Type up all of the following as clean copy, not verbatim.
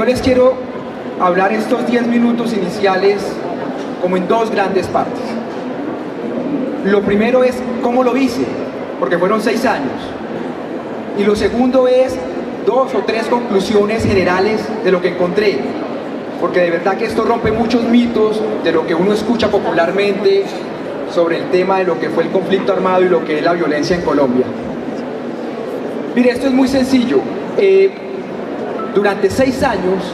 yo les quiero hablar estos 10 minutos iniciales como en dos grandes partes. Lo primero es cómo lo hice, porque fueron 6 años. Y lo segundo es 2 o 3 conclusiones generales de lo que encontré, porque de verdad que esto rompe muchos mitos de lo que uno escucha popularmente sobre el tema de lo que fue el conflicto armado y lo que es la violencia en Colombia. Mire, esto es muy sencillo. Durante 6 años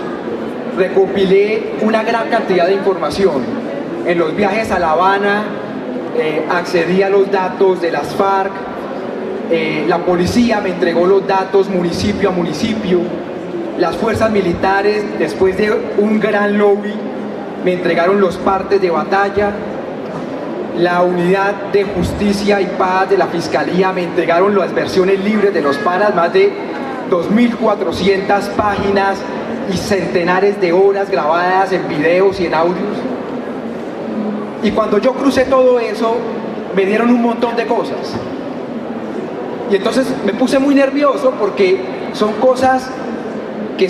recopilé una gran cantidad de información. En los viajes a La Habana accedí a los datos de las FARC, la policía me entregó los datos municipio a municipio, las fuerzas militares, después de un gran lobby, me entregaron los partes de batalla, la unidad de justicia y paz de la fiscalía me entregaron las versiones libres de los paras, más de 2.400 páginas y centenares de horas grabadas en videos y en audios. Y cuando yo crucé todo eso, me dieron un montón de cosas. Y entonces me puse muy nervioso porque son cosas que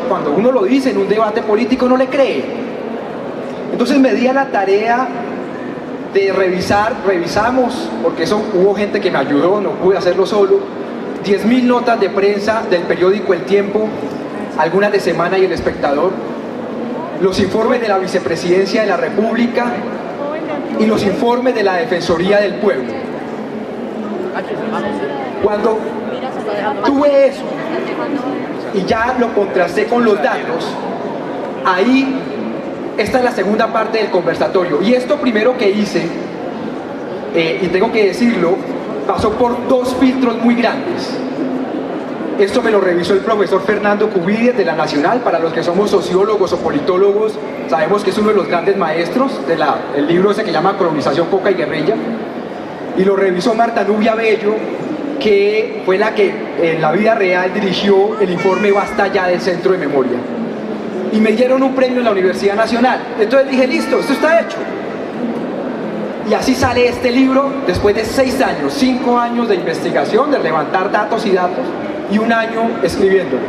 cuando uno lo dice en un debate político no le cree. Entonces me di a la tarea de revisamos, porque hubo gente que me ayudó, no pude hacerlo solo, 10.000 notas de prensa del periódico El Tiempo, algunas de Semana y El Espectador, los informes de la Vicepresidencia de la República y los informes de la Defensoría del Pueblo. Cuando tuve eso y ya lo contrasté con los datos, ahí esta es la segunda parte del conversatorio. Y esto primero que hice, y tengo que decirlo, pasó por 2 filtros muy grandes. Esto me lo revisó el profesor Fernando Cubides de la Nacional. Para los que somos sociólogos o politólogos, sabemos que es uno de los grandes maestros del libro ese que llama Colonización, Coca y Guerrilla. Y lo revisó Marta Nubia Bello, que fue la que en la vida real dirigió el informe Basta Ya del Centro de Memoria. Y me dieron un premio en la Universidad Nacional. Entonces dije, listo, esto está hecho. Y así sale este libro después de 6 años, 5 años de investigación, de levantar datos y datos, y 1 año escribiéndolo.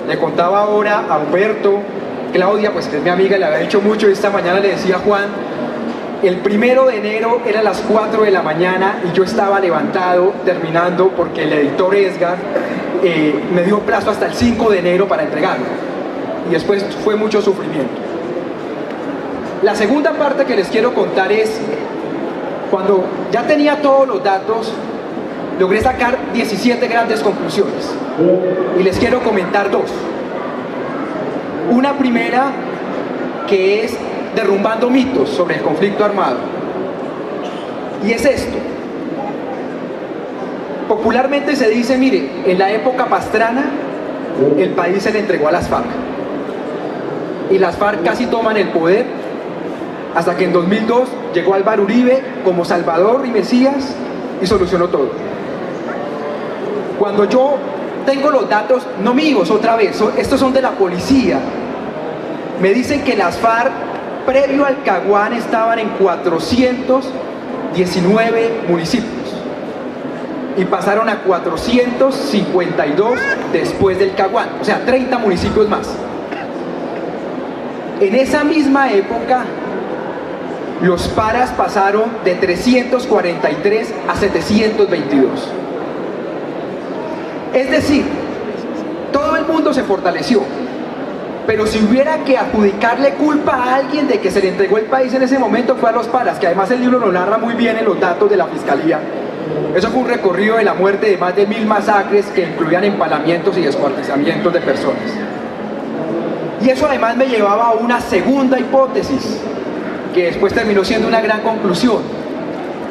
Le contaba ahora a Humberto, Claudia, pues que es mi amiga, le había dicho mucho, y esta mañana le decía a Juan, el 1 de enero era a las 4 de la mañana y yo estaba levantado terminando porque el editor Edgar me dio plazo hasta el 5 de enero para entregarlo. Y después fue mucho sufrimiento. La segunda parte que les quiero contar es, cuando ya tenía todos los datos, logré sacar 17 grandes conclusiones. Y les quiero comentar 2. Una primera, que es derrumbando mitos sobre el conflicto armado. Y es esto. Popularmente se dice, mire, en la época Pastrana, el país se le entregó a las FARC. Y las FARC casi toman el poder, hasta que en 2002 llegó Álvaro Uribe como Salvador y Mesías y solucionó todo. Cuando yo tengo los datos, no míos otra vez, estos son de la policía, me dicen que las FARC previo al Caguán estaban en 419 municipios y pasaron a 452 después del Caguán, o sea, 30 municipios más. En esa misma época, los paras pasaron de 343 a 722. Es decir, todo el mundo se fortaleció, pero si hubiera que adjudicarle culpa a alguien de que se le entregó el país en ese momento, fue a los paras, que además el libro lo narra muy bien en los datos de la Fiscalía. Eso fue un recorrido de la muerte de más de 1000 masacres que incluían empalamientos y descuartizamientos de personas. Y eso además me llevaba a una segunda hipótesis, que después terminó siendo una gran conclusión.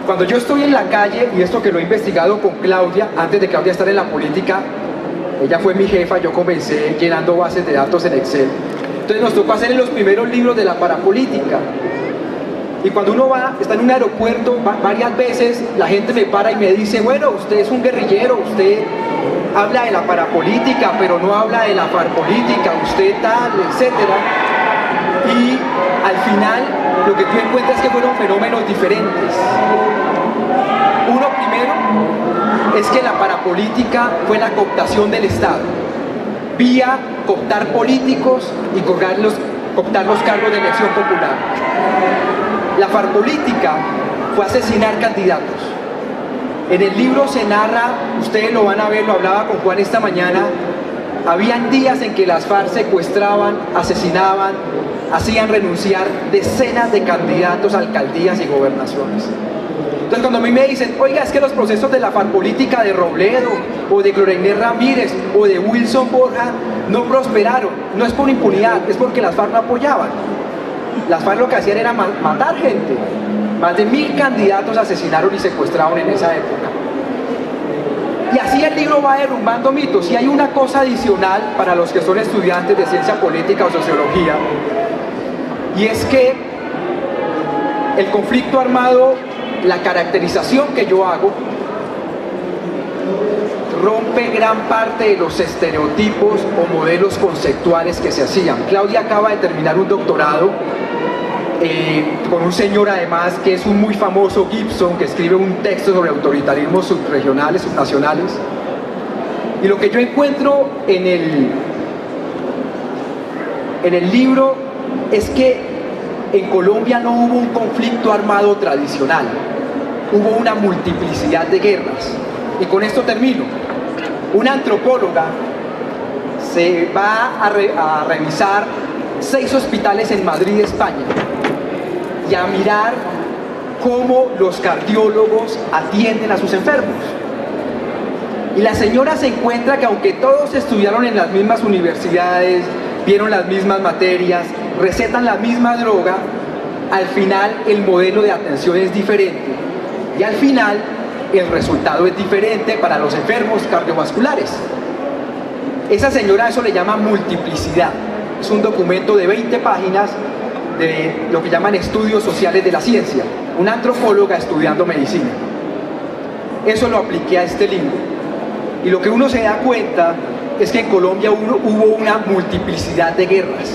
Cuando yo estoy en la calle, y esto que lo he investigado con Claudia, antes de Claudia estar en la política, ella fue mi jefa, yo comencé llenando bases de datos en Excel. Entonces nos tocó hacer en los primeros libros de la parapolítica. Y cuando uno está en un aeropuerto, varias veces la gente me para y me dice, bueno, usted es un guerrillero, usted habla de la parapolítica, pero no habla de la parapolítica, usted tal, etcétera. Y al final lo que tú encuentras es que fueron fenómenos diferentes. Uno primero es que la parapolítica fue la cooptación del Estado. vía cooptar políticos y cooptar los cargos de elección popular. La farpolítica fue asesinar candidatos. En el libro se narra, ustedes lo van a ver, lo hablaba con Juan esta mañana, habían días en que las FARC secuestraban, asesinaban, hacían renunciar decenas de candidatos a alcaldías y gobernaciones. Entonces cuando a mí me dicen, oiga, es que los procesos de la farpolítica de Robledo, o de Gloria Inés Ramírez, o de Wilson Borja, no prosperaron, no es por impunidad, es porque las FARC no apoyaban. Las FARC lo que hacían era matar gente. Más de 1000 candidatos asesinaron y secuestraron en esa época. Y así el libro va derrumbando mitos. Y hay una cosa adicional para los que son estudiantes de ciencia política o sociología, y es que el conflicto armado, la caracterización que yo hago, rompe gran parte de los estereotipos o modelos conceptuales que se hacían. Claudia acaba de terminar un doctorado con un señor además que es un muy famoso, Gibson, que escribe un texto sobre autoritarismos subregionales, subnacionales. Y lo que yo encuentro en el libro es que en Colombia no hubo un conflicto armado tradicional, hubo una multiplicidad de guerras. Y con esto termino. Una antropóloga se va a revisar 6 hospitales en Madrid, España, y a mirar cómo los cardiólogos atienden a sus enfermos. Y la señora se encuentra que aunque todos estudiaron en las mismas universidades, vieron las mismas materias, recetan la misma droga, al final el modelo de atención es diferente. Y al final el resultado es diferente para los enfermos cardiovasculares. Esa señora a eso le llama multiplicidad. Es un documento de 20 páginas de lo que llaman estudios sociales de la ciencia, una antropóloga estudiando medicina. Eso lo apliqué a este libro, y lo que uno se da cuenta es que en Colombia hubo una multiplicidad de guerras.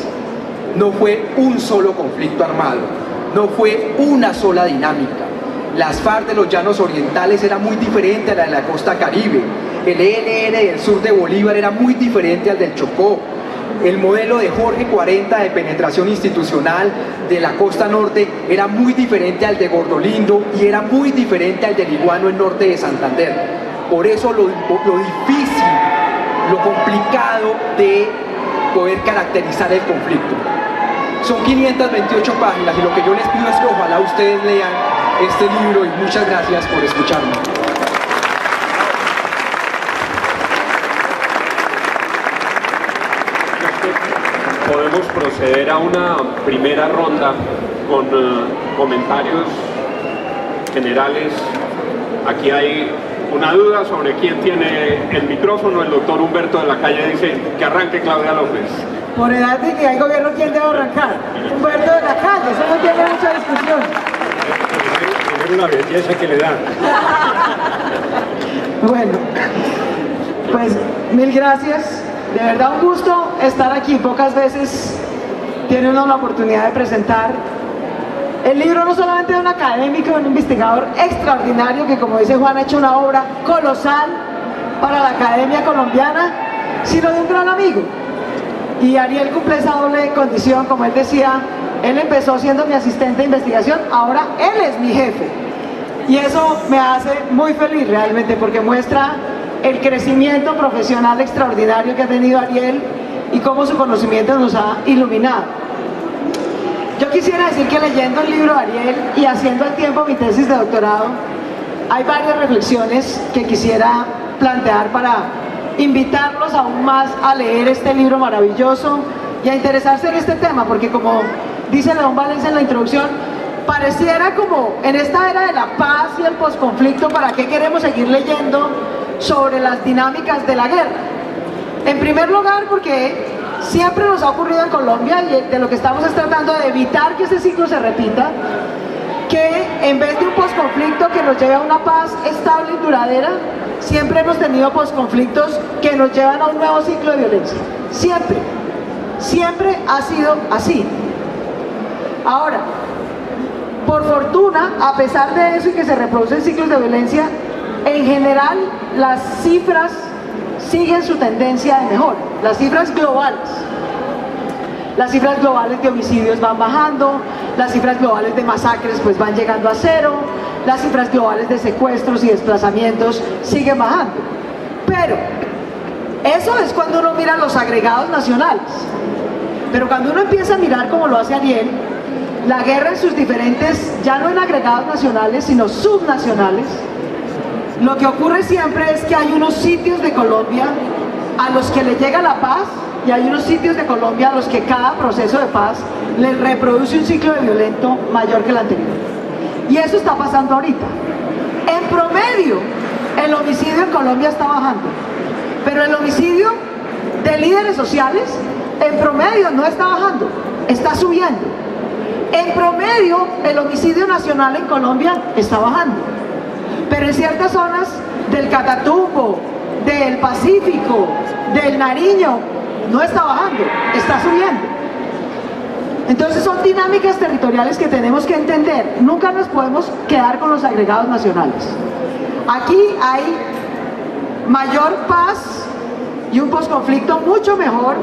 No fue un solo conflicto armado, no fue una sola dinámica. Las FARC de los llanos orientales era muy diferente a la de la costa caribe, el ELN del sur de Bolívar era muy diferente al del Chocó. El modelo de Jorge 40 de penetración institucional de la costa norte era muy diferente al de Gordolindo y era muy diferente al del Iguano en norte de Santander. Por eso lo difícil, lo complicado de poder caracterizar el conflicto. Son 528 páginas y lo que yo les pido es que ojalá ustedes lean este libro, y muchas gracias por escucharme. Podemos proceder a una primera ronda con comentarios generales. Aquí hay una duda sobre quién tiene el micrófono. El doctor Humberto de la Calle dice que arranque Claudia López. Por edad de que hay gobierno, ¿quién debe arrancar? Humberto de la Calle, eso no tiene mucha discusión. Es una belleza que le dan. Bueno, pues mil gracias. De verdad un gusto estar aquí. Pocas veces tiene uno la oportunidad de presentar el libro, no solamente de un académico, de un investigador extraordinario que, como dice Juan, ha hecho una obra colosal para la academia colombiana, sino de un gran amigo. Y Ariel cumple esa doble condición. Como él decía, él empezó siendo mi asistente de investigación, ahora él es mi jefe. Y eso me hace muy feliz realmente, porque muestra el crecimiento profesional extraordinario que ha tenido Ariel y cómo su conocimiento nos ha iluminado. Yo quisiera decir que leyendo el libro de Ariel y haciendo al tiempo mi tesis de doctorado, hay varias reflexiones que quisiera plantear para invitarlos aún más a leer este libro maravilloso y a interesarse en este tema, porque como dice León Valencia en la introducción, pareciera como en esta era de la paz y el posconflicto, ¿para qué queremos seguir leyendo sobre las dinámicas de la guerra? En primer lugar, porque siempre nos ha ocurrido en Colombia, y de lo que estamos es tratando de evitar que ese ciclo se repita, que en vez de un posconflicto que nos lleve a una paz estable y duradera, siempre hemos tenido posconflictos que nos llevan a un nuevo ciclo de violencia. Siempre ha sido así. Ahora, por fortuna, a pesar de eso y que se reproducen ciclos de violencia, en general las cifras siguen su tendencia de mejora. Las cifras globales de homicidios van bajando, las cifras globales de masacres pues van llegando a cero, las cifras globales de secuestros y desplazamientos siguen bajando. Pero eso es cuando uno mira los agregados nacionales. Pero cuando uno empieza a mirar, como lo hace Ariel, la guerra en sus diferentes, ya no en agregados nacionales, sino subnacionales, lo que ocurre siempre es que hay unos sitios de Colombia a los que le llega la paz y hay unos sitios de Colombia a los que cada proceso de paz les reproduce un ciclo de violento mayor que el anterior. Y eso está pasando ahorita. En promedio, el homicidio en Colombia está bajando, pero el homicidio de líderes sociales en promedio no está bajando, está subiendo. En promedio, el homicidio nacional en Colombia está bajando, pero en ciertas zonas del Catatumbo, del Pacífico, del Nariño, no está bajando, está subiendo. Entonces son dinámicas territoriales que tenemos que entender. Nunca nos podemos quedar con los agregados nacionales. Aquí hay mayor paz y un posconflicto mucho mejor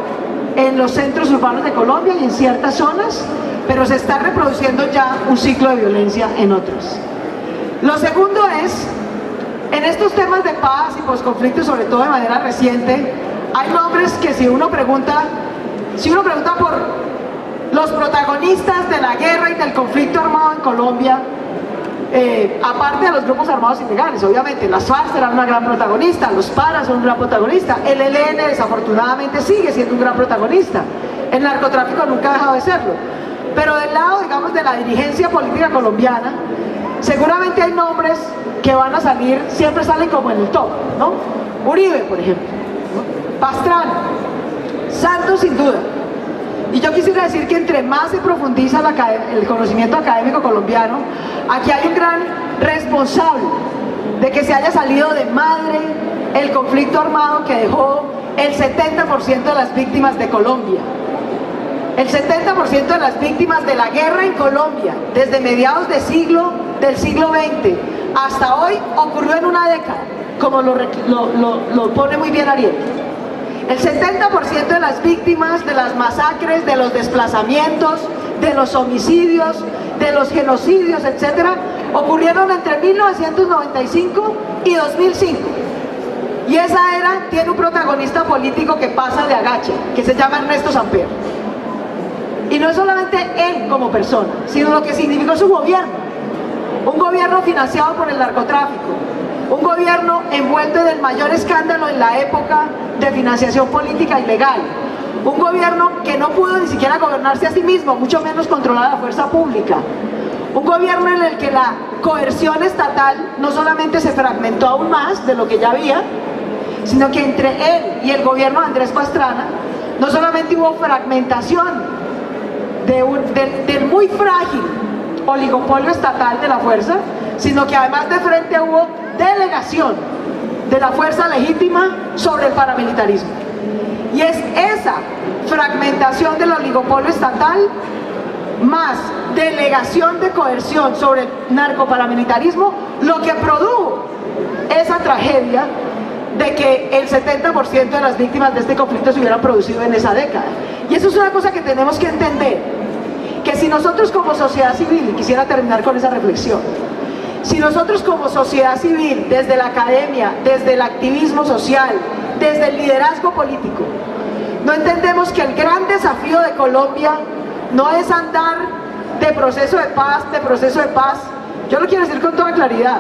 en los centros urbanos de Colombia y en ciertas zonas, pero se está reproduciendo ya un ciclo de violencia en otros. Lo segundo es, en estos temas de paz y posconflicto, sobre todo de manera reciente, hay nombres que si uno pregunta por los protagonistas de la guerra y del conflicto armado en Colombia, aparte de los grupos armados ilegales, obviamente, las FARC eran una gran protagonista, los PARA son un gran protagonista, el ELN desafortunadamente sigue siendo un gran protagonista, el narcotráfico nunca ha dejado de serlo, pero del lado, digamos, de la dirigencia política colombiana, seguramente hay nombres que van a salir, siempre salen como en el top, ¿no? Uribe, por ejemplo, ¿no? Pastrana, Santos sin duda. Y yo quisiera decir que entre más se profundiza el conocimiento académico colombiano, aquí hay un gran responsable de que se haya salido de madre el conflicto armado que dejó el 70% de las víctimas de Colombia. El 70% de las víctimas de la guerra en Colombia, desde mediados del siglo XX hasta hoy, ocurrió en una década, como lo pone muy bien Ariel. El 70% de las víctimas de las masacres, de los desplazamientos, de los homicidios, de los genocidios, etc., ocurrieron entre 1995 y 2005. Y esa era tiene un protagonista político que pasa de agache, que se llama Ernesto Samper. Y no es solamente él como persona, sino lo que significó su gobierno. Un gobierno financiado por el narcotráfico, un gobierno envuelto en el mayor escándalo en la época de financiación política ilegal, un gobierno que no pudo ni siquiera gobernarse a sí mismo, mucho menos controlar la fuerza pública, un gobierno en el que la coerción estatal no solamente se fragmentó aún más de lo que ya había, sino que entre él y el gobierno de Andrés Pastrana no solamente hubo fragmentación del muy frágil oligopolio estatal de la fuerza, sino que además de frente hubo delegación de la fuerza legítima sobre el paramilitarismo. Y es esa fragmentación del oligopolio estatal más delegación de coerción sobre el narcoparamilitarismo lo que produjo esa tragedia de que el 70% de las víctimas de este conflicto se hubieran producido en esa década. Y eso es una cosa que tenemos que entender, que si nosotros como sociedad civil, y quisiera terminar con esa reflexión, si nosotros como sociedad civil, desde la academia, desde el activismo social, desde el liderazgo político, no entendemos que el gran desafío de Colombia no es andar de proceso de paz, yo lo quiero decir con toda claridad.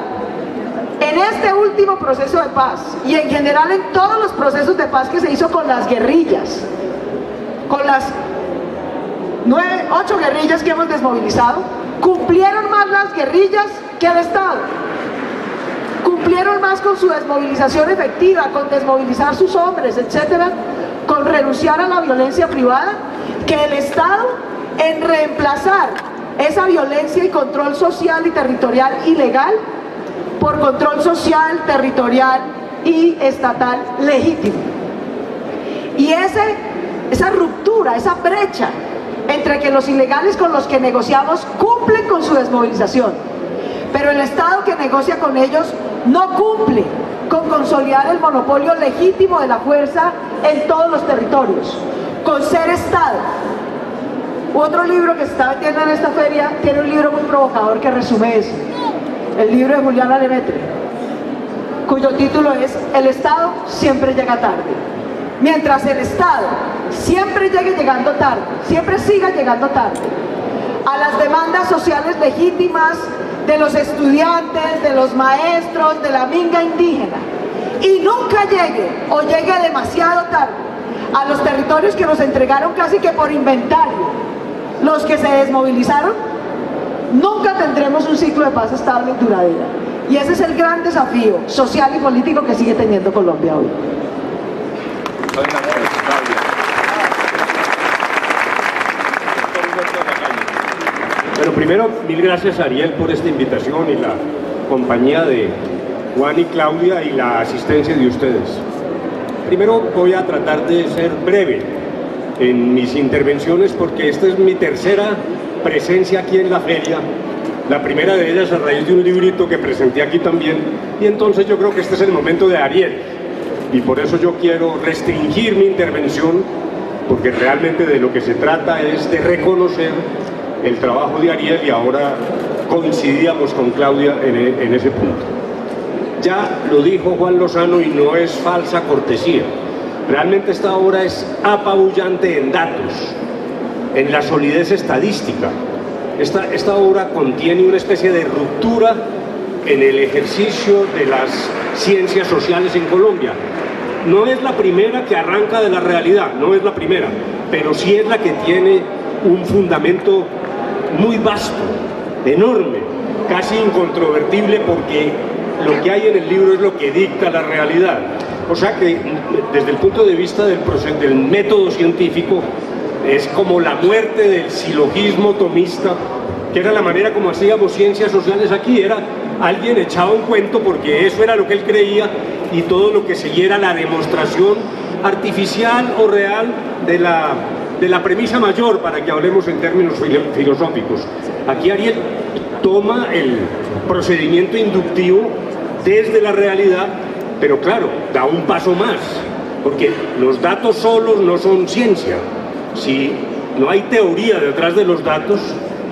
En este último proceso de paz, y en general en todos los procesos de paz que se hizo con las guerrillas, con las 8 guerrillas que hemos desmovilizado, cumplieron más las guerrillas que el Estado. Cumplieron más con su desmovilización efectiva, con desmovilizar sus hombres, etcétera, con renunciar a la violencia privada, que el Estado en reemplazar esa violencia y control social y territorial ilegal por control social, territorial y estatal legítimo. Y esa ruptura, esa brecha entre que los ilegales con los que negociamos cumplen con su desmovilización, pero el Estado que negocia con ellos no cumple con consolidar el monopolio legítimo de la fuerza en todos los territorios, con ser Estado. Otro libro que se está vendiendo en esta feria tiene un libro muy provocador que resume eso, el libro de Juliana Lemaitre, cuyo título es El Estado siempre llega tarde. Mientras el Estado siempre llegue llegando tarde, siempre siga llegando tarde a las demandas sociales legítimas de los estudiantes, de los maestros, de la minga indígena, y nunca llegue o llegue demasiado tarde a los territorios que nos entregaron casi que por inventario, los que se desmovilizaron, nunca tendremos un ciclo de paz estable y duradera. Y ese es el gran desafío social y político que sigue teniendo Colombia hoy. Bueno, primero, mil gracias a Ariel por esta invitación y la compañía de Juan y Claudia y la asistencia de ustedes. Primero voy a tratar de ser breve en mis intervenciones porque esta es mi tercera presencia aquí en la feria. La primera de ellas a raíz de un librito que presenté aquí también, y entonces yo creo que este es el momento de Ariel, y por eso yo quiero restringir mi intervención, porque realmente de lo que se trata es de reconocer el trabajo de Ariel, y ahora coincidíamos con Claudia en ese punto. Ya lo dijo Juan Lozano y no es falsa cortesía, realmente esta obra es apabullante en datos, en la solidez estadística. Esta obra contiene una especie de ruptura en el ejercicio de las ciencias sociales en Colombia. No es la primera que arranca de la realidad, no es la primera, pero sí es la que tiene un fundamento muy vasto, enorme, casi incontrovertible, porque lo que hay en el libro es lo que dicta la realidad. O sea que desde el punto de vista del método científico, es como la muerte del silogismo tomista, que era la manera como hacíamos ciencias sociales aquí. Era alguien echaba un cuento porque eso era lo que él creía, y todo lo que siguiera la demostración artificial o real de la premisa mayor, para que hablemos en términos filosóficos. Aquí Ariel toma el procedimiento inductivo desde la realidad, pero claro, da un paso más, porque los datos solos no son ciencia. Si no hay teoría detrás de los datos,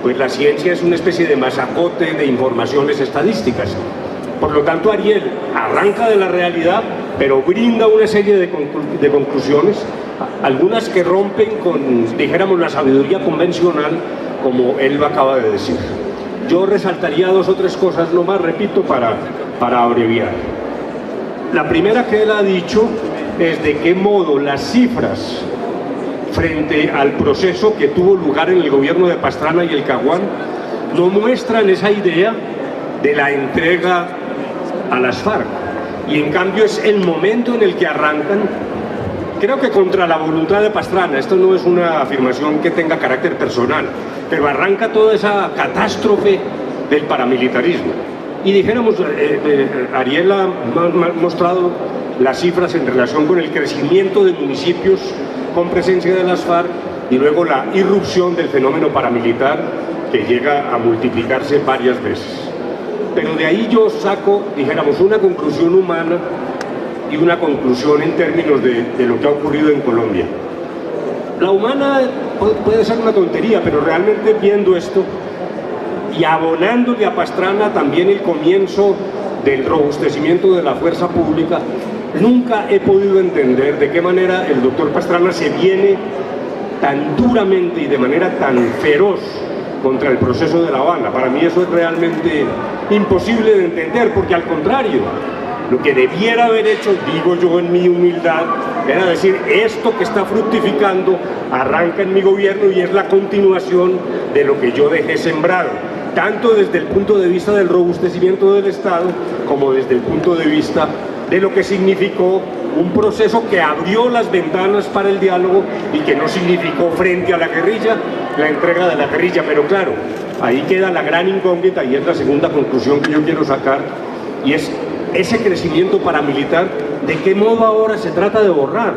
pues la ciencia es una especie de masacote de informaciones estadísticas. Por lo tanto, Ariel arranca de la realidad, pero brinda una serie de conclusiones, algunas que rompen con, dijéramos, la sabiduría convencional, como él lo acaba de decir. Yo resaltaría dos o tres cosas nomás, repito, para abreviar. La primera que él ha dicho es de qué modo las cifras frente al proceso que tuvo lugar en el gobierno de Pastrana y el Caguán no muestran esa idea de la entrega a las FARC, y en cambio es el momento en el que arrancan, creo que contra la voluntad de Pastrana. Esto no es una afirmación que tenga carácter personal, pero arranca toda esa catástrofe del paramilitarismo. Y dijéramos, Ariel ha mostrado las cifras en relación con el crecimiento de municipios con presencia de las FARC, y luego la irrupción del fenómeno paramilitar, que llega a multiplicarse varias veces. Pero de ahí yo saco, dijéramos, una conclusión humana y una conclusión en términos de lo que ha ocurrido en Colombia. La humana puede ser una tontería, pero realmente viendo esto y abonándole a Pastrana también el comienzo del robustecimiento de la fuerza pública, nunca he podido entender de qué manera el doctor Pastrana se viene tan duramente y de manera tan feroz contra el proceso de La Habana. Para mí eso es realmente imposible de entender, porque al contrario, lo que debiera haber hecho, digo yo en mi humildad, era decir, esto que está fructificando arranca en mi gobierno y es la continuación de lo que yo dejé sembrado, tanto desde el punto de vista del robustecimiento del Estado como desde el punto de vista de lo que significó un proceso que abrió las ventanas para el diálogo y que no significó frente a la guerrilla la entrega de la guerrilla. Pero claro, ahí queda la gran incógnita, y es la segunda conclusión que yo quiero sacar, y es ese crecimiento paramilitar, ¿de qué modo ahora se trata de borrar?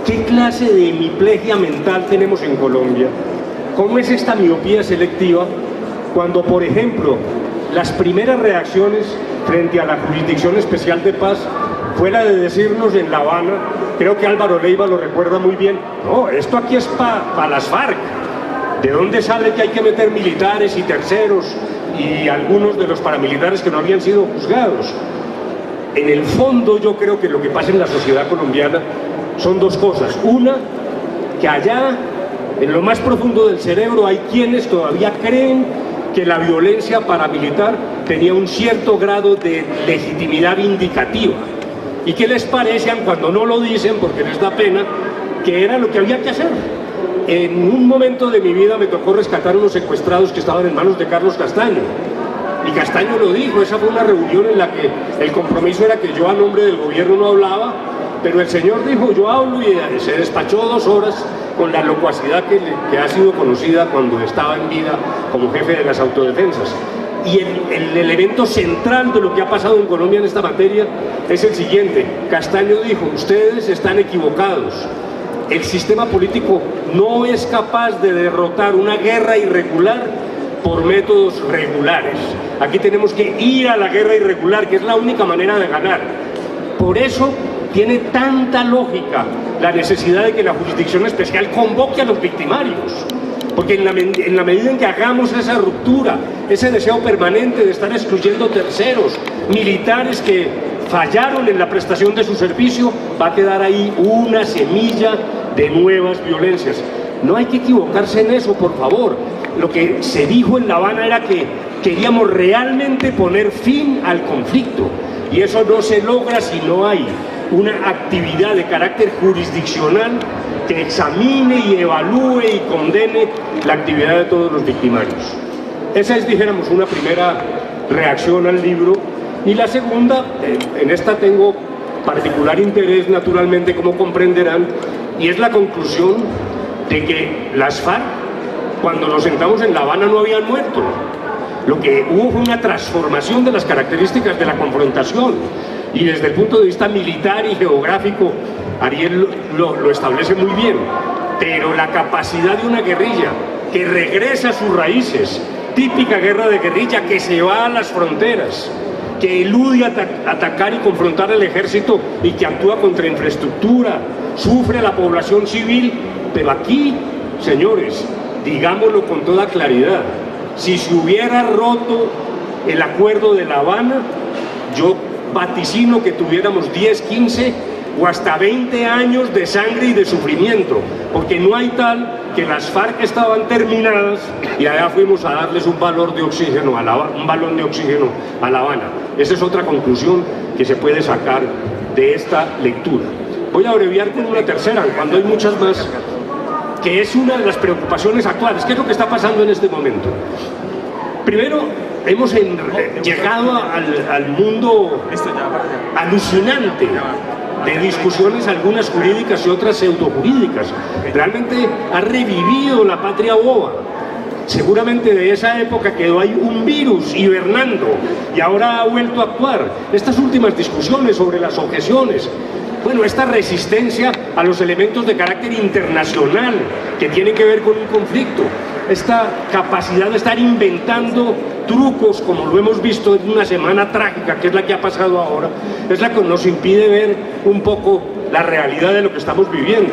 ¿Qué clase de hemiplegia mental tenemos en Colombia? ¿Cómo es esta miopía selectiva cuando, por ejemplo, las primeras reacciones frente a la Jurisdicción Especial de Paz fue la de decirnos en La Habana, creo que Álvaro Leiva lo recuerda muy bien, no, esto aquí es para las FARC. ¿De dónde sale que hay que meter militares y terceros y algunos de los paramilitares que no habían sido juzgados? En el fondo yo creo que lo que pasa en la sociedad colombiana son dos cosas. Una, que allá, en lo más profundo del cerebro, hay quienes todavía creen que la violencia paramilitar tenía un cierto grado de legitimidad vindicativa. ¿Y qué les parecen cuando no lo dicen, porque les da pena, que era lo que había que hacer? En un momento de mi vida me tocó rescatar unos secuestrados que estaban en manos de Carlos Castaño. Y Castaño lo dijo, esa fue una reunión en la que el compromiso era que yo a nombre del gobierno no hablaba, pero el señor dijo, yo hablo, y se despachó 2 horas con la locuacidad que ha sido conocida cuando estaba en vida como jefe de las autodefensas. Y el elemento central de lo que ha pasado en Colombia en esta materia es el siguiente. Castaño dijo, ustedes están equivocados. El sistema político no es capaz de derrotar una guerra irregular por métodos regulares. Aquí tenemos que ir a la guerra irregular, que es la única manera de ganar. Por eso tiene tanta lógica la necesidad de que la Jurisdicción Especial convoque a los victimarios. Porque en la medida en que hagamos esa ruptura, ese deseo permanente de estar excluyendo terceros, militares que fallaron en la prestación de su servicio, va a quedar ahí una semilla de nuevas violencias. No hay que equivocarse en eso, por favor. Lo que se dijo en La Habana era que queríamos realmente poner fin al conflicto, y eso no se logra si no hay una actividad de carácter jurisdiccional que examine y evalúe y condene la actividad de todos los victimarios. Esa es, dijéramos, una primera reacción al libro. Y la segunda, en esta tengo particular interés, naturalmente, como comprenderán, y es la conclusión de que las FARC, cuando nos sentamos en La Habana, no habían muerto. Lo que hubo fue una transformación de las características de la confrontación, y desde el punto de vista militar y geográfico, Ariel lo establece muy bien, pero la capacidad de una guerrilla que regresa a sus raíces, típica guerra de guerrilla que se va a las fronteras, que elude atacar y confrontar al ejército y que actúa contra infraestructura, sufre a la población civil, pero aquí, señores, digámoslo con toda claridad, si se hubiera roto el acuerdo de La Habana, yo vaticino que tuviéramos 10, 15 o hasta 20 años de sangre y de sufrimiento, porque no hay tal que las FARC estaban terminadas y allá fuimos a darles un balón de oxígeno a La Habana. Esa es otra conclusión que se puede sacar de esta lectura. Voy a abreviar con una tercera, cuando hay muchas más, que es una de las preocupaciones actuales. ¿Qué es lo que está pasando en este momento? Primero, hemos llegado al mundo alucinante de discusiones, algunas jurídicas y otras pseudojurídicas. Realmente ha revivido la patria boba. Seguramente de esa época quedó ahí un virus hibernando y ahora ha vuelto a actuar. Estas últimas discusiones sobre las objeciones, bueno, esta resistencia a los elementos de carácter internacional que tienen que ver con un conflicto, esta capacidad de estar inventando trucos, como lo hemos visto en una semana trágica, que es la que ha pasado ahora, es la que nos impide ver un poco la realidad de lo que estamos viviendo.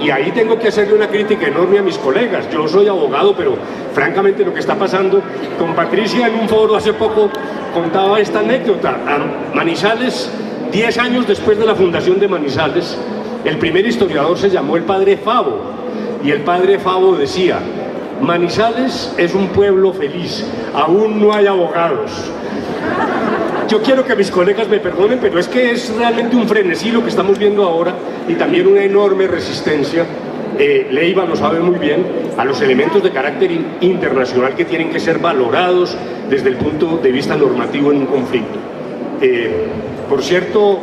Y ahí tengo que hacerle una crítica enorme a mis colegas. Yo soy abogado, pero francamente lo que está pasando, con Patricia en un foro hace poco contaba esta anécdota. A Manizales, 10 años después de la fundación de Manizales, el primer historiador se llamó el padre Favo, y el padre Favo decía: Manizales es un pueblo feliz, aún no hay abogados. Yo quiero que mis colegas me perdonen, pero es que es realmente un frenesí lo que estamos viendo ahora, y también una enorme resistencia, Leiva lo sabe muy bien, a los elementos de carácter internacional que tienen que ser valorados desde el punto de vista normativo en un conflicto. Por cierto,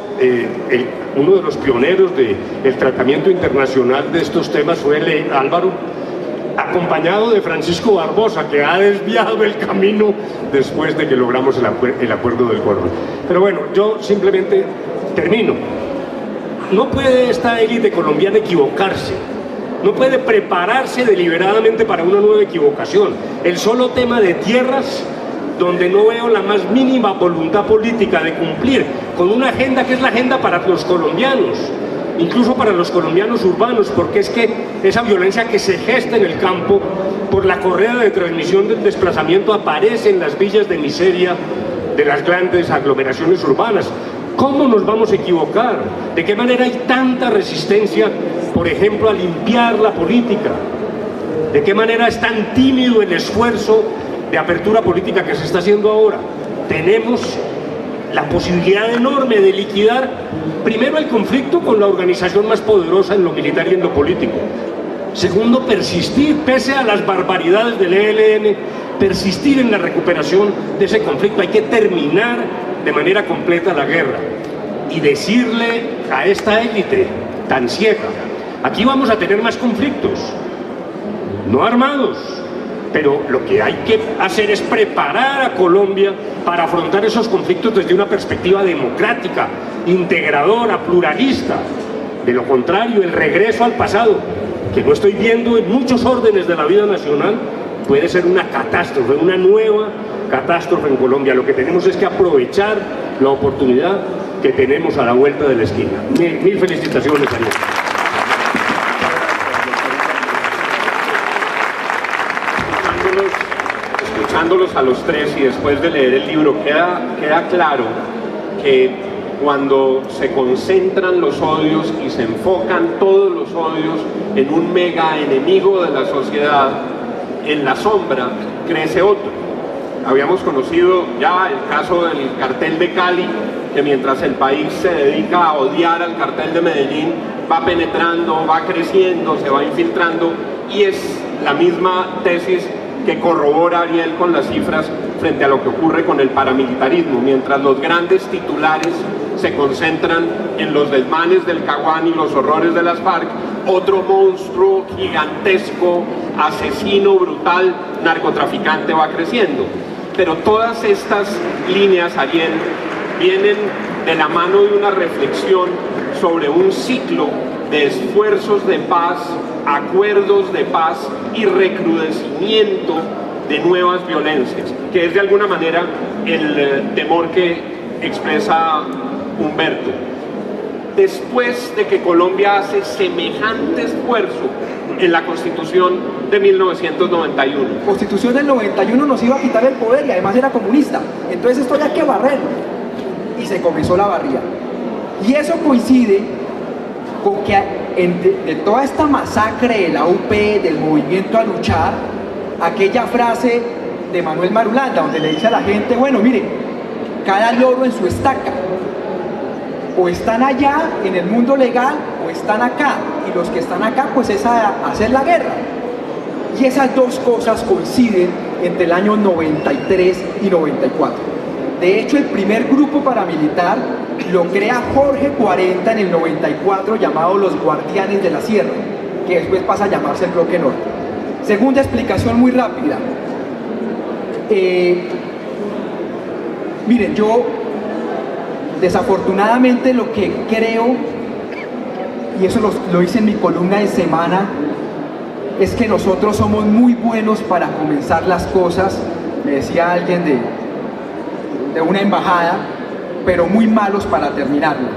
uno de los pioneros del tratamiento internacional de estos temas fue Álvaro, acompañado de Francisco Barbosa, que ha desviado el camino después de que logramos el acuerdo del Córdoba. Pero bueno, yo simplemente termino. No puede esta élite colombiana equivocarse, no puede prepararse deliberadamente para una nueva equivocación. El solo tema de tierras donde no veo la más mínima voluntad política de cumplir con una agenda que es la agenda para los colombianos, incluso para los colombianos urbanos, porque es que esa violencia que se gesta en el campo por la correa de transmisión del desplazamiento aparece en las villas de miseria de las grandes aglomeraciones urbanas. ¿Cómo nos vamos a equivocar? ¿De qué manera hay tanta resistencia, por ejemplo, a limpiar la política? ¿De qué manera es tan tímido el esfuerzo de apertura política que se está haciendo ahora? Tenemos la posibilidad enorme de liquidar primero el conflicto con la organización más poderosa en lo militar y en lo político. Segundo, persistir, pese a las barbaridades del ELN, persistir en la recuperación de ese conflicto. Hay que terminar de manera completa la guerra y decirle a esta élite tan ciega: aquí vamos a tener más conflictos, no armados, pero lo que hay que hacer es preparar a Colombia para afrontar esos conflictos desde una perspectiva democrática, integradora, pluralista. De lo contrario, el regreso al pasado, que no estoy viendo en muchos órdenes de la vida nacional, puede ser una catástrofe, una nueva catástrofe en Colombia. Lo que tenemos es que aprovechar la oportunidad que tenemos a la vuelta de la esquina. Mil felicitaciones, Ariel. Escuchándolos a los tres y después de leer el libro, queda claro que cuando se concentran los odios y se enfocan todos los odios en un mega enemigo de la sociedad, en la sombra crece otro. Habíamos conocido ya el caso del cartel de Cali, que mientras el país se dedica a odiar al cartel de Medellín, va penetrando, va creciendo, se va infiltrando, y es la misma tesis que corrobora Ariel con las cifras frente a lo que ocurre con el paramilitarismo. Mientras los grandes titulares se concentran en los desmanes del Caguán y los horrores de las FARC, otro monstruo gigantesco, asesino, brutal, narcotraficante va creciendo. Pero todas estas líneas, Ariel, vienen de la mano de una reflexión sobre un ciclo de esfuerzos de paz, acuerdos de paz y recrudecimiento de nuevas violencias, que es de alguna manera el temor que expresa Humberto. Después de que Colombia hace semejante esfuerzo en la Constitución de 1991. La Constitución del 91 nos iba a quitar el poder y además era comunista. Entonces esto hay que barrerlo. Y se comenzó la barrida. Y eso coincide con que de toda esta masacre de la UP, del movimiento a luchar, aquella frase de Manuel Marulanda, donde le dice a la gente: bueno, miren, cada loro en su estaca. O están allá en el mundo legal o están acá, y los que están acá pues es a hacer la guerra. Y esas dos cosas coinciden entre el año 93 y 94. De hecho, el primer grupo paramilitar lo crea Jorge 40 en el 94, llamado los Guardianes de la Sierra, que después pasa a llamarse el Bloque Norte. Segunda explicación muy rápida. Miren, yo desafortunadamente lo que creo, y eso lo hice en mi columna de semana, es que nosotros somos muy buenos para comenzar las cosas, me decía alguien de una embajada, pero muy malos para terminarlo.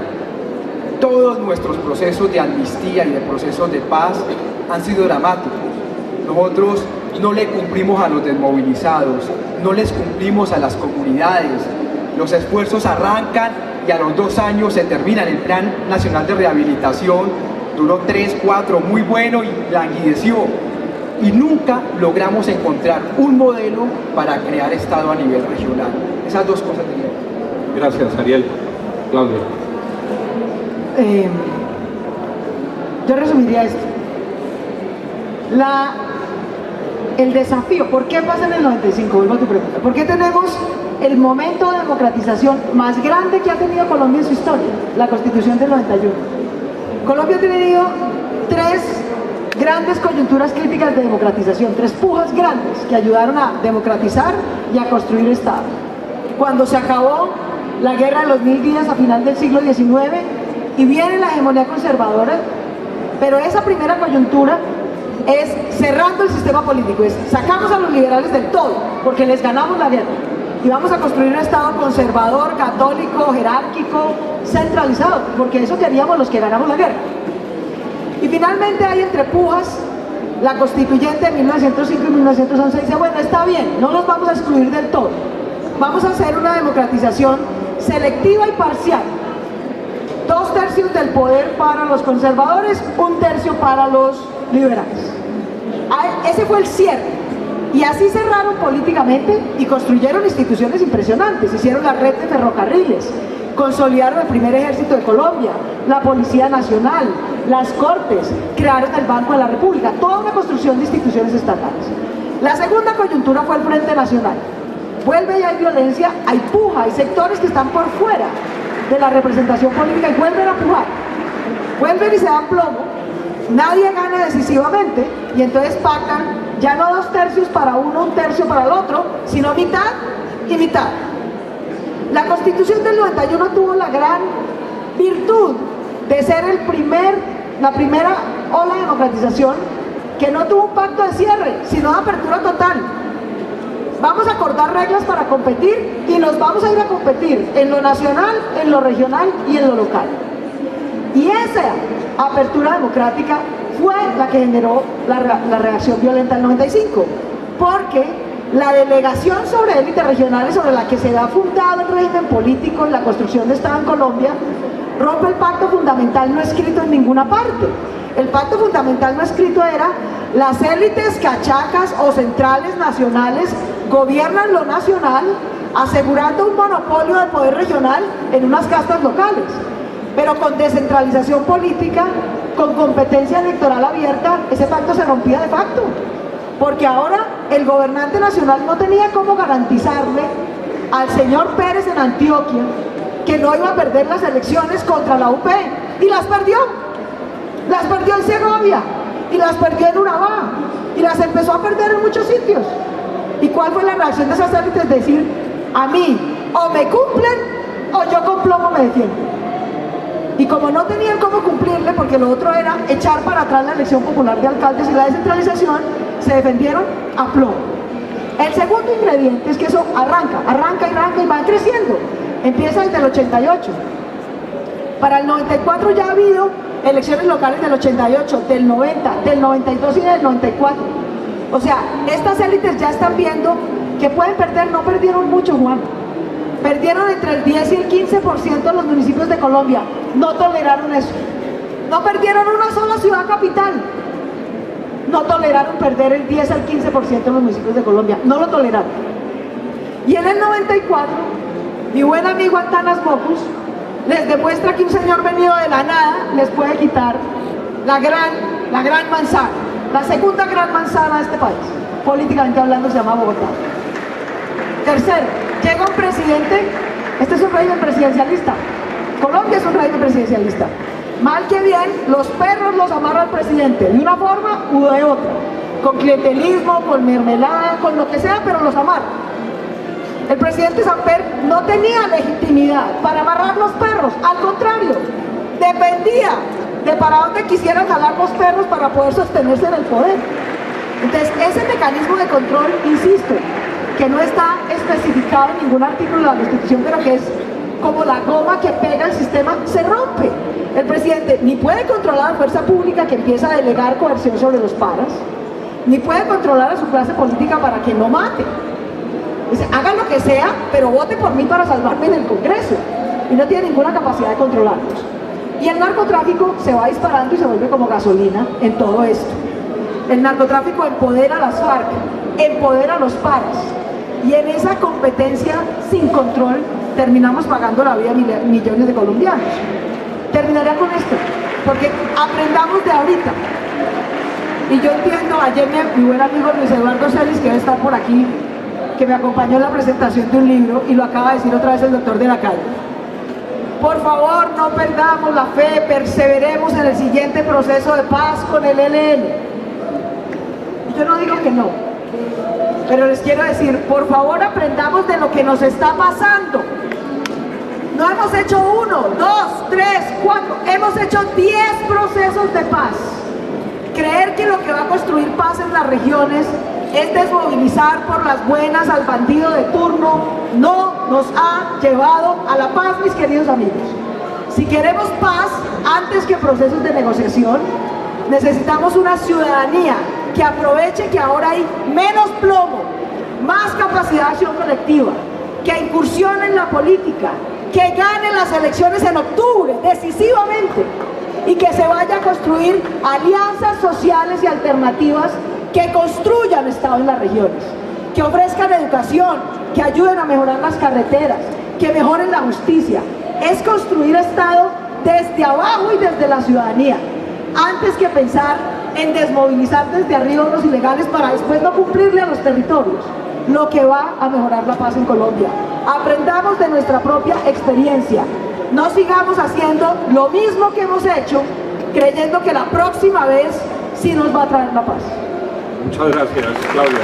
Todos nuestros procesos de amnistía y de procesos de paz han sido dramáticos. Nosotros no le cumplimos a los desmovilizados, no les cumplimos a las comunidades. Los esfuerzos arrancan y a los 2 años se terminan. El Plan Nacional de Rehabilitación duró 3, 4, muy bueno, y languideció. Y nunca logramos encontrar un modelo para crear Estado a nivel regional. Esas dos cosas teníamos. Gracias, Ariel. Claudia. Yo resumiría esto. El desafío, ¿por qué pasa en el 95? Vuelvo a tu pregunta. ¿Por qué tenemos el momento de democratización más grande que ha tenido Colombia en su historia? La Constitución del 91. Colombia ha tenido 3 grandes coyunturas críticas de democratización, 3 pujas grandes que ayudaron a democratizar y a construir Estado. Cuando se acabó la guerra de los 1000 días a final del siglo XIX y viene la hegemonía conservadora, pero esa primera coyuntura es cerrando el sistema político, es sacamos a los liberales del todo, porque les ganamos la guerra. y vamos a construir un Estado conservador, católico, jerárquico, centralizado, porque eso queríamos los que ganamos la guerra. Y finalmente hay entre pujas la constituyente de 1905 y 1911 dice, bueno, está bien, no los vamos a excluir del todo, vamos a hacer una democratización selectiva y parcial. 2/3 del poder para los conservadores, 1/3 para los liberales. Ese fue el cierre. Y así cerraron políticamente y construyeron instituciones impresionantes. Hicieron la red de ferrocarriles, consolidaron el primer ejército de Colombia, la Policía Nacional, las Cortes, crearon el Banco de la República, toda una construcción de instituciones estatales. La segunda coyuntura fue el Frente Nacional. Vuelve y hay violencia, hay puja, hay sectores que están por fuera de la representación política y vuelven a pujar. Vuelven y se dan plomo, nadie gana decisivamente y entonces pactan ya no 2/3 para uno, 1/3 para el otro, sino mitad y mitad. La Constitución del 91 tuvo la gran virtud de ser la primera ola de democratización que no tuvo un pacto de cierre, sino de apertura total. Vamos a acordar reglas para competir y nos vamos a ir a competir en lo nacional, en lo regional y en lo local. Y esa apertura democrática fue la que generó la reacción violenta del 95, porque la delegación sobre élites regionales sobre la que se ha fundado el régimen político y la construcción de Estado en Colombia rompe el pacto fundamental no escrito en ninguna parte. El pacto fundamental no escrito era las élites cachacas o centrales nacionales gobiernan lo nacional asegurando un monopolio de poder regional en unas castas locales, pero con descentralización política, con competencia electoral abierta, ese pacto se rompía de facto, porque ahora el gobernante nacional no tenía cómo garantizarle al señor Pérez en Antioquia que no iba a perder las elecciones contra la UP, y las perdió en Segovia, y las perdió en Urabá, y las empezó a perder en muchos sitios. ¿Y cuál fue la reacción de esas élites? Decir, a mí o me cumplen o yo con plomo me defiendo. Y como no tenían cómo cumplirle, porque lo otro era echar para atrás la elección popular de alcaldes y la descentralización, se defendieron a plomo. El segundo ingrediente es que eso arranca y va creciendo. Empieza desde el 88. Para el 94 ya ha habido elecciones locales del 88, del 90, del 92 y del 94. O sea, estas élites ya están viendo que pueden perder, no perdieron mucho, Juan. Perdieron entre el 10 y el 15% de los municipios de Colombia. No toleraron eso. No perdieron una sola ciudad capital. No toleraron perder el 10 al 15% de los municipios de Colombia. No lo toleraron. Y en el 94, mi buen amigo Antanas Mocus les demuestra que un señor venido de la nada les puede quitar la gran manzana. La segunda gran manzana de este país, políticamente hablando, se llama Bogotá. Tercero, llega un presidente, este es un régimen presidencialista, Colombia es un régimen presidencialista. Mal que bien, los perros los amarra al presidente, de una forma u de otra, con clientelismo, con mermelada, con lo que sea, pero los amarra. El presidente Samper no tenía legitimidad para amarrar los perros, al contrario, dependía de para dónde quisieran jalar los perros para poder sostenerse en el poder. Entonces, ese mecanismo de control, insisto, que no está especificado en ningún artículo de la Constitución, pero que es como la goma que pega el sistema, se rompe. El presidente ni puede controlar a la fuerza pública que empieza a delegar coerción sobre los paras, ni puede controlar a su clase política para que no mate. Dice, hagan lo que sea, pero vote por mí para salvarme en el Congreso. Y no tiene ninguna capacidad de controlarlos. Y el narcotráfico se va disparando y se vuelve como gasolina en todo esto. El narcotráfico empodera a las FARC, empodera a los paras. Y en esa competencia sin control terminamos pagando la vida a millones de colombianos. Terminaré con esto, porque aprendamos de ahorita. Y yo entiendo, ayer mi buen amigo Luis Eduardo Celis, que debe estar por aquí, que me acompañó en la presentación de un libro, y lo acaba de decir otra vez el doctor de la calle. Por favor, no perdamos la fe, perseveremos en el siguiente proceso de paz con el ELN. Y yo no digo que no, pero les quiero decir, por favor aprendamos de lo que nos está pasando. No hemos hecho 1, 2, 3, 4, hemos hecho 10 procesos de paz. Creer que lo que va a construir paz en las regiones es desmovilizar por las buenas al bandido de turno, no nos ha llevado a la paz, mis queridos amigos. Si queremos paz antes que procesos de negociación, necesitamos una ciudadanía que aproveche que ahora hay menos plomo, más capacidad de acción colectiva, que incursione en la política, que gane las elecciones en octubre, decisivamente, y que se vaya a construir alianzas sociales y alternativas que construyan Estado en las regiones, que ofrezcan educación, que ayuden a mejorar las carreteras, que mejoren la justicia. Es construir Estado desde abajo y desde la ciudadanía, antes que pensar en desmovilizar desde arriba a los ilegales para después no cumplirle a los territorios, lo que va a mejorar la paz en Colombia. Aprendamos de nuestra propia experiencia, no sigamos haciendo lo mismo que hemos hecho, creyendo que la próxima vez sí nos va a traer la paz. Muchas gracias, Claudia.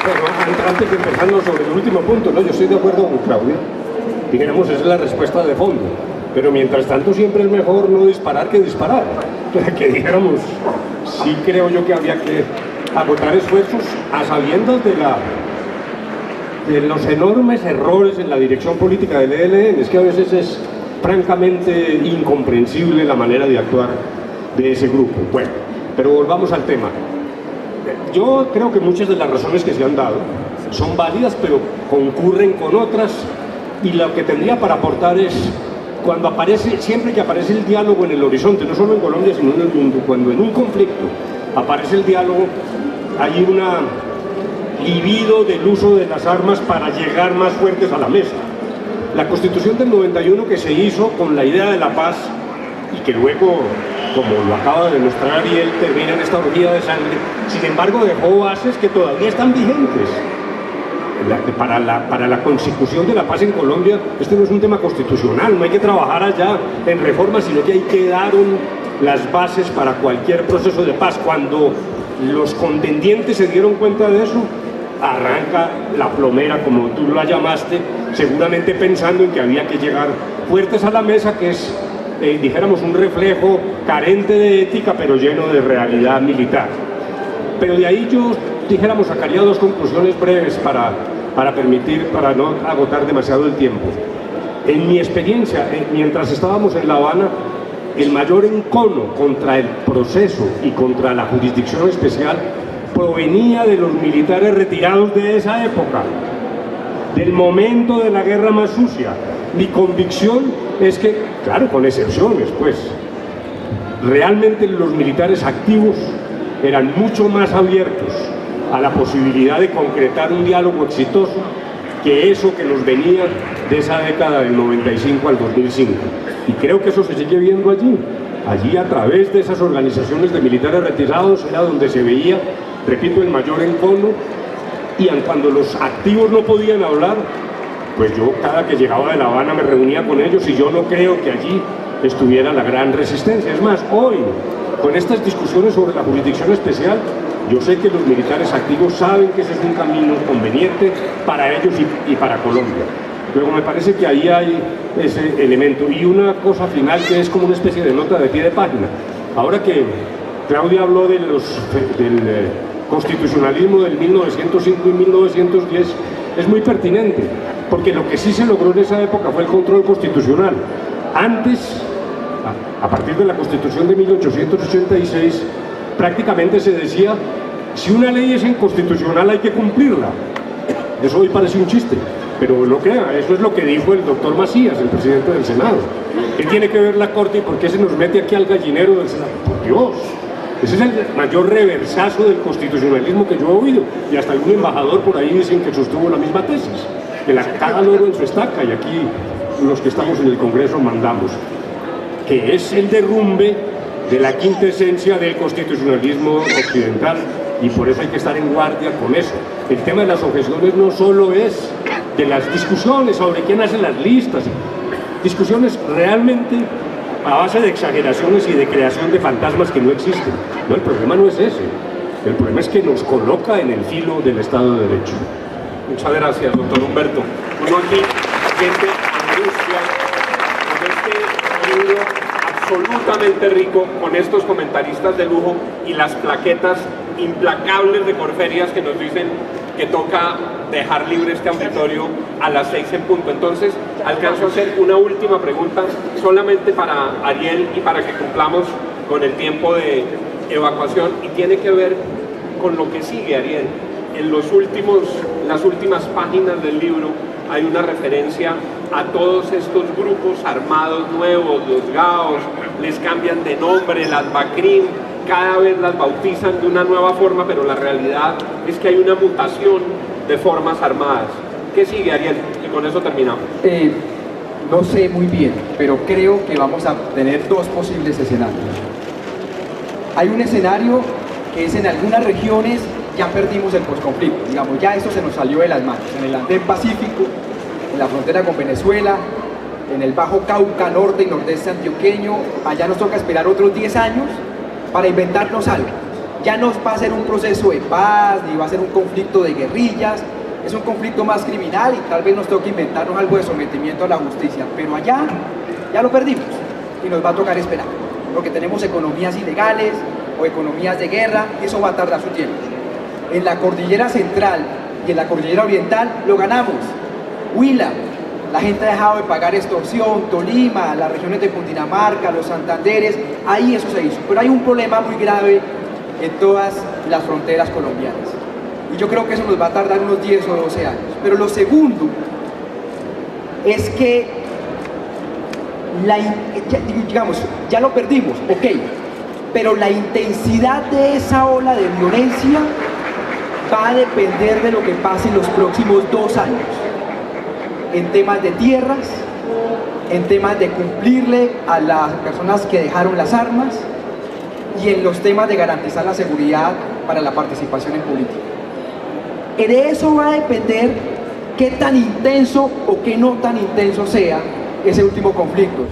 Bueno, antes de empezarnos sobre el último punto, ¿no? Yo estoy de acuerdo con Claudia. Dijéramos, esa es la respuesta de fondo. Pero mientras tanto siempre es mejor no disparar que disparar. Que dijéramos, sí creo yo que había que agotar esfuerzos a sabiendas de los enormes errores en la dirección política del ELN. Es que a veces es francamente incomprensible la manera de actuar de ese grupo. Bueno, pero volvamos al tema. Yo creo que muchas de las razones que se han dado son válidas, pero concurren con otras, y lo que tendría para aportar es, cuando aparece, siempre que aparece el diálogo en el horizonte, no solo en Colombia, sino en el mundo, cuando en un conflicto aparece el diálogo, hay una libido del uso de las armas para llegar más fuertes a la mesa. La Constitución del 91, que se hizo con la idea de la paz y que luego, como lo acaba de demostrar Ariel, termina en esta orgía de sangre, sin embargo dejó bases que todavía están vigentes. Para la consecución de la paz en Colombia, este no es un tema constitucional, no hay que trabajar allá en reformas, sino que ahí quedaron las bases para cualquier proceso de paz. Cuando los contendientes se dieron cuenta de eso, arranca la plomera, como tú la llamaste, seguramente pensando en que había que llegar fuertes a la mesa, que es, dijéramos, un reflejo carente de ética, pero lleno de realidad militar. Pero de ahí yo, dijéramos, sacaría dos conclusiones breves para no agotar demasiado el tiempo. En mi experiencia, mientras estábamos en La Habana, el mayor encono contra el proceso y contra la jurisdicción especial provenía de los militares retirados de esa época, del momento de la guerra más sucia. Mi convicción es que, claro, con excepciones, pues, realmente los militares activos eran mucho más abiertos a la posibilidad de concretar un diálogo exitoso que eso que nos venía de esa década del 95 al 2005. Y creo que eso se sigue viendo allí. Allí, a través de esas organizaciones de militares retirados, era donde se veía, repito, el mayor encono. Y cuando los activos no podían hablar, pues yo cada que llegaba de La Habana me reunía con ellos, y yo no creo que allí estuviera la gran resistencia. Es más, hoy, con estas discusiones sobre la jurisdicción especial, yo sé que los militares activos saben que ese es un camino conveniente para ellos y para Colombia. Luego me parece que ahí hay ese elemento. Y una cosa final que es como una especie de nota de pie de página. Ahora que Claudia habló del constitucionalismo del 1905 y 1910, es muy pertinente, porque lo que sí se logró en esa época fue el control constitucional. Antes, a partir de la Constitución de 1886, prácticamente se decía, si una ley es inconstitucional hay que cumplirla. Eso hoy parece un chiste, pero no crea, eso es lo que dijo el doctor Macías, el presidente del Senado. ¿Qué tiene que ver la Corte y por qué se nos mete aquí al gallinero del Senado? Por Dios, ese es el mayor reversazo del constitucionalismo que yo he oído, y hasta algún embajador por ahí dicen que sostuvo la misma tesis, que la caga loro en su estaca, y aquí los que estamos en el Congreso mandamos, que es el derrumbe de la quinta esencia del constitucionalismo occidental, y por eso hay que estar en guardia con eso. El tema de las objeciones no solo es de las discusiones sobre quién hace las listas, discusiones realmente a base de exageraciones y de creación de fantasmas que no existen. No, el problema no es ese, el problema es que nos coloca en el filo del Estado de Derecho. Muchas gracias, doctor Humberto. Uno aquí siente angustia con este libro absolutamente realmente rico con estos comentaristas de lujo y las plaquetas implacables de Corferias que nos dicen que toca dejar libre este auditorio a las 6 en punto. Entonces, alcanzo a hacer una última pregunta solamente para Ariel y para que cumplamos con el tiempo de evacuación, y tiene que ver con lo que sigue, Ariel. En las últimas páginas del libro hay una referencia a todos estos grupos armados nuevos, los GAOs, les cambian de nombre, las BACRIM, cada vez las bautizan de una nueva forma, pero la realidad es que hay una mutación de formas armadas. ¿Qué sigue, Ariel? Y con eso terminamos. No sé muy bien, pero creo que vamos a tener dos posibles escenarios. Hay un escenario que es en algunas regiones ya perdimos el posconflicto, digamos, ya eso se nos salió de las manos, en el Andén Pacífico, en la frontera con Venezuela, en el Bajo Cauca, norte y nordeste antioqueño, allá nos toca esperar otros 10 años para inventarnos algo. Ya no va a ser un proceso de paz, ni va a ser un conflicto de guerrillas, es un conflicto más criminal y tal vez nos toque inventarnos algo de sometimiento a la justicia, pero allá ya lo perdimos y nos va a tocar esperar, porque tenemos economías ilegales o economías de guerra y eso va a tardar su tiempo. En la cordillera central y en la cordillera oriental lo ganamos. Huila, la gente ha dejado de pagar extorsión, Tolima, las regiones de Cundinamarca, los Santanderes, ahí eso se hizo. Pero hay un problema muy grave en todas las fronteras colombianas. Y yo creo que eso nos va a tardar unos 10 o 12 años. Pero lo segundo es que, digamos, ya lo perdimos, ok, pero la intensidad de esa ola de violencia va a depender de lo que pase en los próximos 2 años. En temas de tierras, en temas de cumplirle a las personas que dejaron las armas y en los temas de garantizar la seguridad para la participación en política. De eso va a depender qué tan intenso o qué no tan intenso sea ese último conflicto.